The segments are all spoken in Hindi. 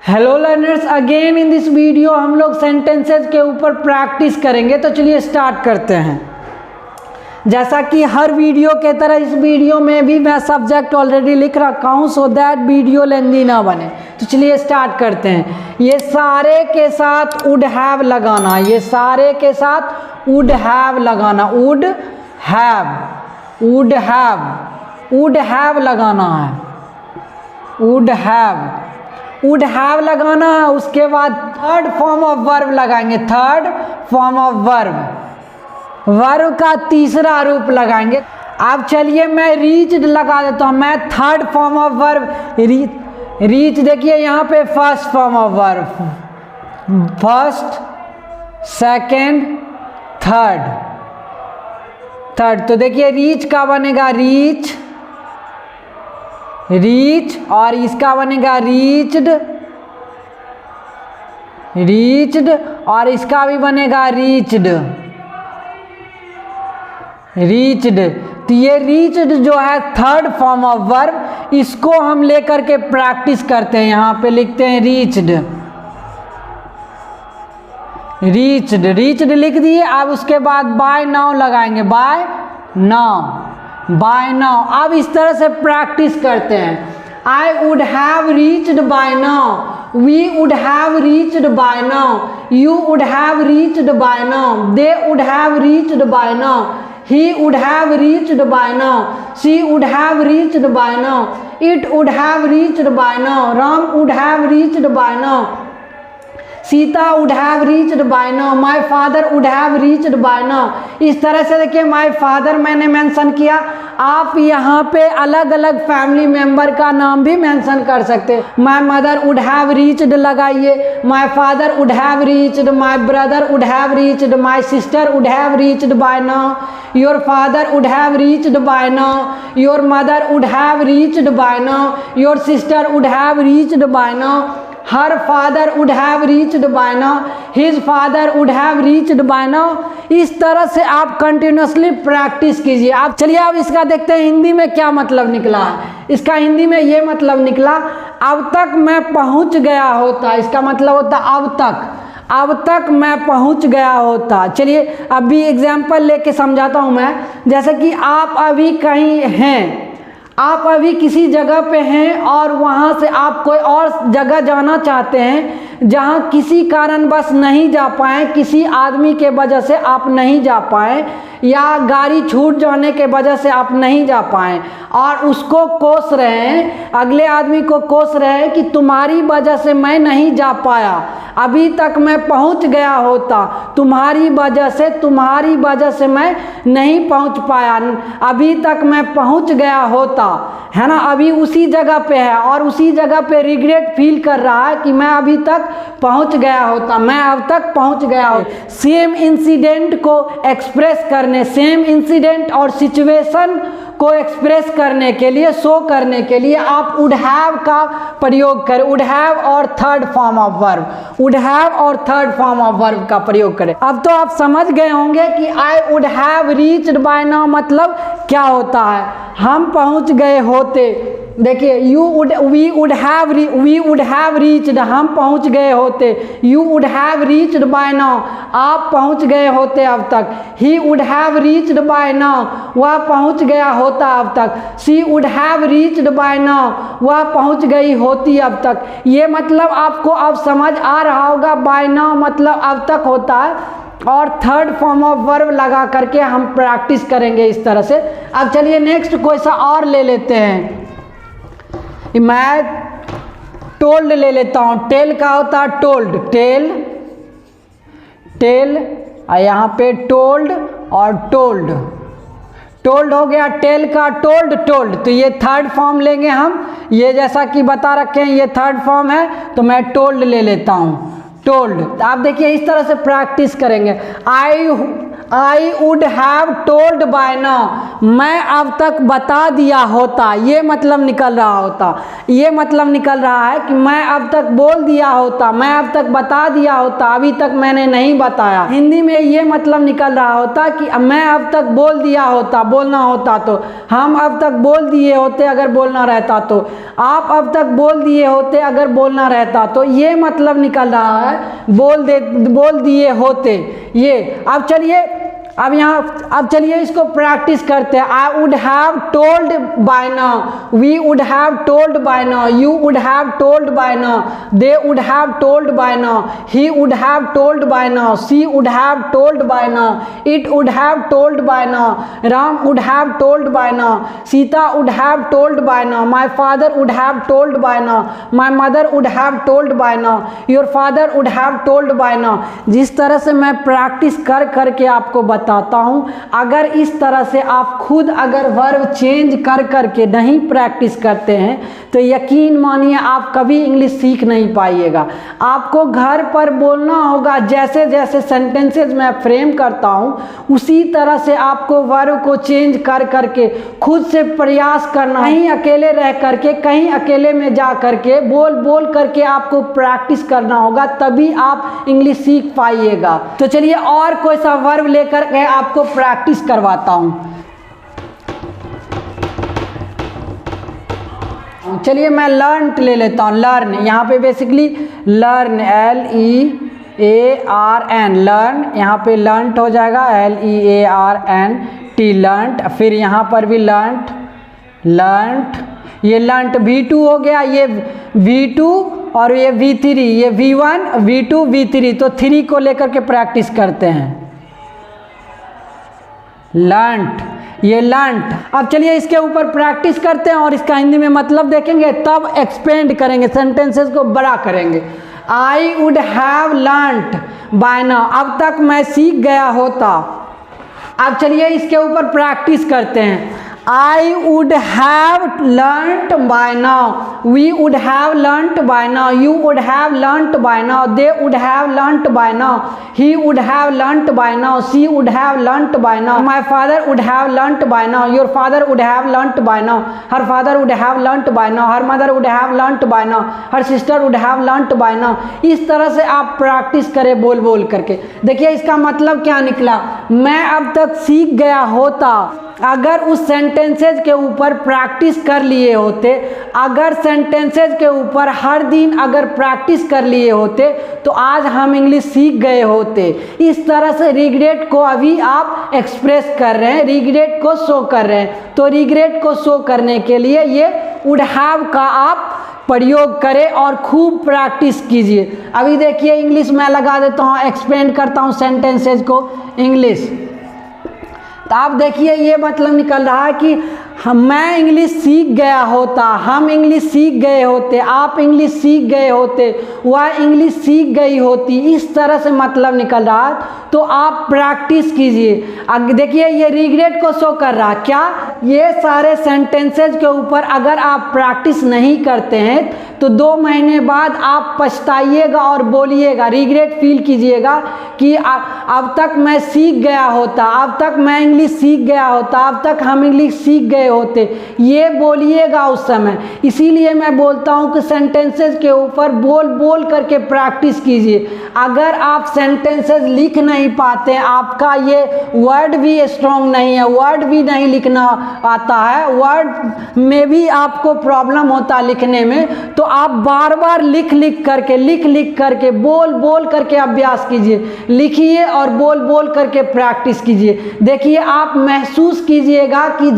Hello learners, again in this video हम लोग सेंटेंसेस के ऊपर प्रैक्टिस करेंगे। तो चलिए स्टार्ट करते हैं। जैसा कि हर वीडियो के तरह इस वीडियो में भी मैं सब्जेक्ट ऑलरेडी लिख रखा हूँ सो दैट वीडियो लेंदी ना बने। तो चलिए स्टार्ट करते हैं। ये सारे के साथ वुड हैव लगाना, ये सारे के साथ वुड हैव लगाना, would have, would have, would have लगाना है, वुड हैव, वुड हैव लगाना है। उसके बाद थर्ड फॉर्म ऑफ वर्ब लगाएंगे, third form of verb, verb का तीसरा रूप लगाएंगे। अब चलिए मैं रीच्ड लगा देता हूँ। मैं third form of verb reach, देखिए यहाँ पे first form of verb, first, second, third, third. तो देखिए रीच का बनेगा रीच, रीच, और इसका बनेगा रीच्ड, रीच्ड, और इसका भी बनेगा रीच्ड, रीच्ड। तो ये रीच्ड जो है थर्ड फॉर्म ऑफ वर्ब, इसको हम लेकर के प्रैक्टिस करते हैं। यहाँ पे लिखते हैं रीच्ड, रीच्ड, रीच्ड लिख दिए। अब उसके बाद बाय नाउ लगाएंगे, बाय नाउ, बाय नाउ। अब इस तरह से प्रैक्टिस करते हैं। I would have reached by now, we would have reached by now, you would have reached by now, they would have reached by now, he would have reached by now, she would have reached by now, it would have reached by now, Ram would have reached by now, Sita would have reached by now, my father would have reached by now। इस तरह से देखिए my father मैंने मेंशन किया। आप यहाँ पे अलग अलग फैमिली मेंबर का नाम भी मेंशन कर सकते हैं। my mother would have reached लगाइए, my father would have reached, my brother would have reached, my sister would have reached by now, your father would have reached by now, your mother would have reached by now, your sister would have reached by now, her father would have reached by now, his father would have reached by now। इस तरह से आप कंटिन्यूसली प्रैक्टिस कीजिए। आप चलिए अब इसका देखते हैं हिंदी में क्या मतलब निकला है। इसका हिंदी में ये मतलब निकला, अब तक मैं पहुंच गया होता। इसका मतलब होता अब तक, अब तक मैं पहुंच गया होता। चलिए अभी एग्जाम्पल लेके समझाता हूं मैं। जैसे कि आप अभी कहीं हैं, आप अभी किसी जगह पे हैं और वहाँ से आप कोई और जगह जाना चाहते हैं जहाँ किसी कारणवश नहीं जा पाए, किसी आदमी के वजह से आप नहीं जा पाए, या गाड़ी छूट जाने के वजह से आप नहीं जा पाए, और उसको कोस रहे हैं, अगले आदमी को कोस रहे हैं कि तुम्हारी वजह से मैं नहीं जा पाया, अभी तक मैं पहुंच गया होता, तुम्हारी वजह से, तुम्हारी वजह से मैं नहीं पहुंच पाया, अभी तक मैं पहुंच गया होता, है ना। अभी उसी जगह पे है और उसी जगह पे रिग्रेट फील कर रहा है कि मैं अभी तक पहुंच गया होता, मैं अब तक पहुंच गया होता। सेम इंसिडेंट को एक्सप्रेस करने, सेम इंसिडेंट और सिचुएशन को एक्सप्रेस करने के लिए, शो करने के लिए आप वुड हैव का प्रयोग करें। वुड हैव और third form of verb, would have और थर्ड फॉर्म ऑफ वर्ब का प्रयोग करें। अब तो आप समझ गए होंगे कि I would have reached by now मतलब क्या होता है। हम पहुंच गए होते, देखिए you would, we would have reached, हम पहुंच गए होते। You would have reached by now, आप पहुंच गए होते अब तक। He would have reached by now, वह पहुंच गया होता अब तक। She would have reached by now, वह पहुंच गई होती अब तक। ये मतलब आपको अब समझ आ रहा होगा, बाय नाउ मतलब अब तक होता है, और थर्ड फॉर्म ऑफ वर्ब लगा करके हम प्रैक्टिस करेंगे इस तरह से। अब चलिए नेक्स्ट कोई सा और ले लेते हैं। मैं टोल्ड ले लेता हूँ। टेल का होता है टोल्ड, टेल, टेल, और यहाँ पे टोल्ड और टोल्ड। टोल्ड हो गया टेल का, टोल्ड, टोल्ड। तो ये थर्ड फॉर्म लेंगे हम, ये जैसा कि बता रखे हैं ये थर्ड फॉर्म है, तो मैं टोल्ड ले लेता हूँ, टोल्ड। आप देखिए इस तरह से प्रैक्टिस करेंगे। I would have told by now, मैं अब तक बता दिया होता, ये मतलब निकल रहा होता, ये मतलब निकल रहा है कि मैं अब तक बोल दिया होता, मैं अब तक बता दिया होता, अभी तक मैंने नहीं बताया। हिंदी में ये मतलब निकल रहा होता कि मैं अब तक बोल दिया होता, बोलना होता तो, हम अब तक बोल दिए होते अगर बोलना रहता तो, आप अब तक बोल दिए होते अगर बोलना रहता तो, ये मतलब निकल रहा है बोल दिए होते ये। अब चलिए अब चलिए इसको प्रैक्टिस करते हैं। I would have told by now, we would have told by now, you would have told by now, they would have told by now, he would have told by now, she would have told by now, it would have told by now, Ram would have told by now, Sita would have told by now, my father would have told by now, my mother would have told by now, your father would have told by now. जिस तरह से मैं प्रैक्टिस कर करके आपको बताता हूँ, अगर इस तरह से आप खुद अगर वर्ब चेंज कर करके नहीं प्रैक्टिस करते हैं तो यकीन मानिए आप कभी इंग्लिश सीख नहीं पाइएगा। आपको घर पर बोलना होगा, जैसे जैसे सेंटेंसेस मैं फ्रेम करता हूँ उसी तरह से आपको वर्ब को चेंज कर करके खुद से प्रयास करना, कहीं अकेले रह करके, कहीं अकेले में जा करके बोल करके आपको प्रैक्टिस करना होगा, तभी आप इंग्लिश सीख पाइएगा। तो चलिए और कोई सा वर्ब लेकर के आपको प्रैक्टिस करवाता हूँ। चलिए मैं लर्न ले लेता हूँ। लर्न, यहाँ पे बेसिकली लर्न LEARN, लर्न, यहाँ पे लर्नट हो जाएगा LEARNT, लर्नट। फिर यहाँ पर भी लर्नट, ये लर्नट V2 हो गया, ये V2 और ये V3, ये V1 V2 V3, तो 3 को लेकर के प्रैक्टिस करते हैं। लर्नट, ये लर्नट। अब चलिए इसके ऊपर प्रैक्टिस करते हैं और इसका हिंदी में मतलब देखेंगे, तब एक्सपेंड करेंगे, सेंटेंसेस को बड़ा करेंगे। I would have learnt by now, अब तक मैं सीख गया होता। अब चलिए इसके ऊपर प्रैक्टिस करते हैं। I would have learnt by now, we would have learnt by now, you would have learnt by now, they would have learnt by now, he would have learnt by now, she would have learnt by now, my father would have learnt by now, your father would have learnt by now, her father would have learnt by now, her mother would have learnt by now, her sister would have learnt by now। इस तरह से आप प्रैक्टिस करें बोल करके। देखिए इसका मतलब क्या निकला, मैं अब तक सीख गया होता। अगर उस सेंटेंसेज के ऊपर प्रैक्टिस कर लिए होते, अगर सेंटेंसेज के ऊपर हर दिन अगर प्रैक्टिस कर लिए होते तो आज हम इंग्लिश सीख गए होते। इस तरह से रिग्रेट को अभी आप एक्सप्रेस कर रहे हैं, रिग्रेट को शो कर रहे हैं। तो रिग्रेट को शो करने के लिए ये वुड हैव का आप प्रयोग करें और खूब प्रैक्टिस कीजिए। अभी देखिए इंग्लिश मैं लगा देता हूँ, एक्सपेंड करता हूँ सेंटेंसेज को इंग्लिश। तो आप देखिए ये मतलब निकल रहा है कि मैं इंग्लिश सीख गया होता, हम इंग्लिश सीख गए होते, आप इंग्लिश सीख गए होते, वह इंग्लिश सीख गई होती। इस तरह से मतलब निकल रहा है। तो आप प्रैक्टिस कीजिए। अब देखिए ये रिग्रेट को शो कर रहा है क्या, ये सारे सेंटेंसेज के ऊपर अगर आप प्रैक्टिस नहीं करते हैं तो 2 महीने बाद आप पछताइएगा और बोलिएगा, रिग्रेट फील कीजिएगा कि अब तक मैं सीख गया होता, अब तक मैं इंग्लिश सीख गया होता, अब तक हम इंग्लिश सीख गए होते, ये बोलिएगा उस समय। इसीलिए मैं बोलता हूँ कि सेंटेंसेस के ऊपर बोल करके प्रैक्टिस कीजिए। अगर आप सेंटेंसेस लिख नहीं पाते हैं, आपका ये वर्ड भी स्ट्रॉन्ग नहीं है, वर्ड भी नहीं लिखना आता है, वर्ड में भी आपको प्रॉब्लम होता है लिखने में, तो आप बार बार लिख करके बोल करके अभ्यास कीजिए। लिखिए और बोल करके प्रैक्टिस कीजिए। देखिए आप महसूस कीजिएगा कि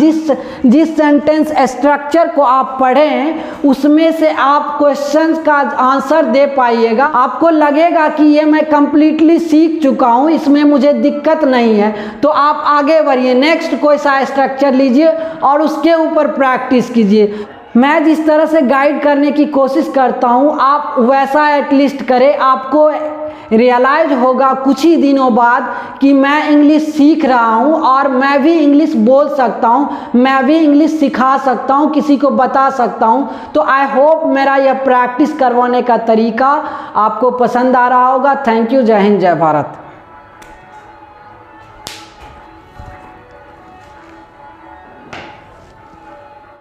जिस सेंटेंस स्ट्रक्चर को आप पढ़े हैं उसमें से आप क्वेश्चंस का आंसर दे पाइएगा। आपको लगेगा कि ये मैं कंप्लीटली सीख चुका हूँ, इसमें मुझे दिक्कत नहीं है। तो आप आगे बढ़िए, नेक्स्ट कोई सा स्ट्रक्चर लीजिए और उसके ऊपर प्रैक्टिस कीजिए। मैं जिस तरह से गाइड करने की कोशिश करता हूँ आप वैसा एटलीस्ट करें। आपको रियलाइज होगा कुछ ही दिनों बाद कि मैं इंग्लिश सीख रहा हूँ और मैं भी इंग्लिश बोल सकता हूँ, मैं भी इंग्लिश सिखा सकता हूँ, किसी को बता सकता हूँ। तो आई होप मेरा यह प्रैक्टिस करवाने का तरीका आपको पसंद आ रहा होगा। Thank you. जय हिंद, जय भारत।